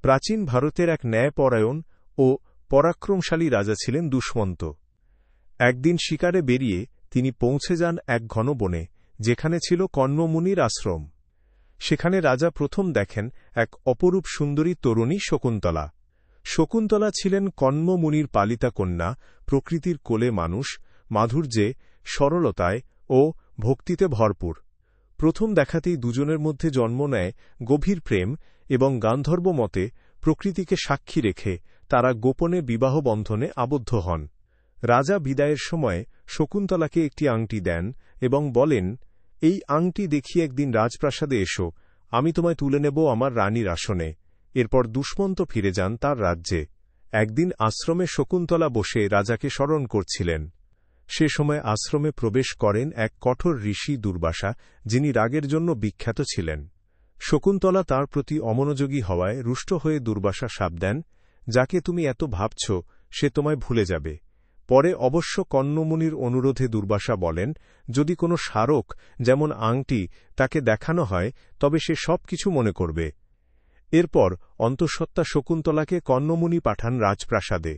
প্রাচীন ভারতের এক ন্যায়পরায়ণ ও পরাক্রমশালী রাজা ছিলেন দুষ্মন্ত। একদিন শিকারে বেরিয়ে তিনি পৌঁছে যান এক ঘন বনে, যেখানে ছিল কণ্বমুনির আশ্রম। সেখানে রাজা প্রথম দেখেন এক অপরূপ সুন্দরী তরুণী শকুন্তলা। শকুন্তলা ছিলেন কণ্বমুনির পালিতা কন্যা, প্রকৃতির কোলে মানুষ, মাধুর্যে, সরলতায় ও ভক্তিতে ভরপুর। প্রথম দেখাতেই দুজনের মধ্যে জন্ম নেয় গভীর প্রেম, এবং গান্ধর্ব মতে প্রকৃতিকে সাক্ষী রেখে তারা গোপনে বিবাহ বন্ধনে আবদ্ধ হন। রাজা বিদায়ের সময় শকুন্তলাকে একটি আংটি দেন এবং বলেন, এই আংটি দেখিয়ে একদিন রাজপ্রাসাদে এসো, আমি তোমায় তুলে নেব আমার রানীর আসনে। এরপর দুষ্মন্ত ফিরে যান তার রাজ্যে। একদিন আশ্রমে শকুন্তলা বসে রাজাকে স্মরণ করছিলেন। সে সময় আশ্রমে প্রবেশ করেন এক কঠোর ঋষি দুর্বাসা, যিনি রাগের জন্য বিখ্যাত ছিলেন। শকুন্তলা তাঁর প্রতি অমনোযোগী হওয়ায় রুষ্ট হয়ে দুর্বাসা শাপ দেন, যাকে তুমি এত ভাবছ সে তোমায় ভুলে যাবে। পরে অবশ্য কণ্বমুনির অনুরোধে দুর্বাসা বলেন, যদি কোনো স্মারক যেমন আংটি তাকে দেখানো হয় তবে সে সব কিছু মনে করবে। এরপর অন্তঃসত্ত্বা শকুন্তলাকে কণ্বমুনি পাঠান রাজপ্রাসাদে।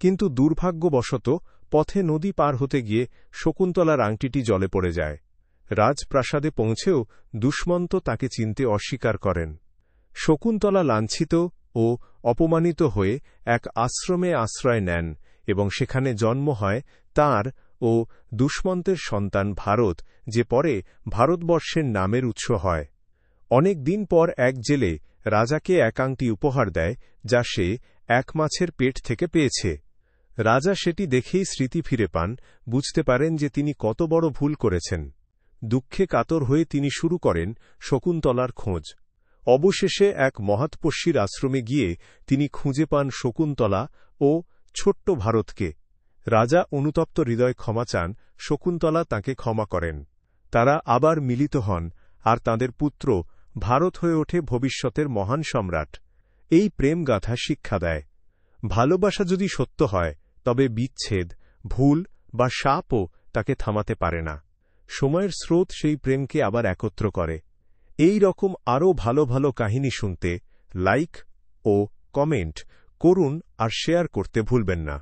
কিন্তু দুর্ভাগ্যবশত পথে নদী পার হতে গিয়ে শকুন্তলার আংটিটি জলে পড়ে যায়। রাজপ্রাসাদে পৌঁছেও দুষ্মন্ত তাকে চিনতে অস্বীকার করেন। শকুন্তলা লাঞ্ছিত ও অপমানিত হয়ে এক আশ্রমে আশ্রয় নেন এবং সেখানে জন্ম হয় তাঁর ও দুষ্মন্তের সন্তান ভারত, যে পরে ভারতবর্ষের নামের উৎস হয়। অনেক দিন পর এক জেলে রাজাকে এক আংটি উপহার দেয়, যা সে এক মাছের পেট থেকে পেয়েছে। রাজা সেটি দেখেই স্মৃতি ফিরে পান, বুঝতে পারেন যে তিনি কত বড় ভুল করেছেন। দুঃখে কাতর হয়ে তিনি শুরু করেন শকুন্তলার খোঁজ। অবশেষে এক মহাতপস্বীর আশ্রমে গিয়ে তিনি খুঁজে পান শকুন্তলা ও ছোট্ট ভারতকে। রাজা অনুতপ্ত হৃদয় ক্ষমা চান, শকুন্তলা তাঁকে ক্ষমা করেন। তারা আবার মিলিত হন, আর তাঁদের পুত্র ভারত হয়ে ওঠে ভবিষ্যতের মহান সম্রাট। এই প্রেমগাথা শিক্ষা দেয়, ভালোবাসা যদি সত্য হয় তবে বিচ্ছেদ, ভুল বা শাপও তাকে থামাতে পারে না। সময়ের স্রোত সেই প্রেমকে আবার একত্র করে। এই রকম আরও ভালো ভালো কাহিনী শুনতে লাইক ও কমেন্ট করুন আর শেয়ার করতে ভুলবেন না।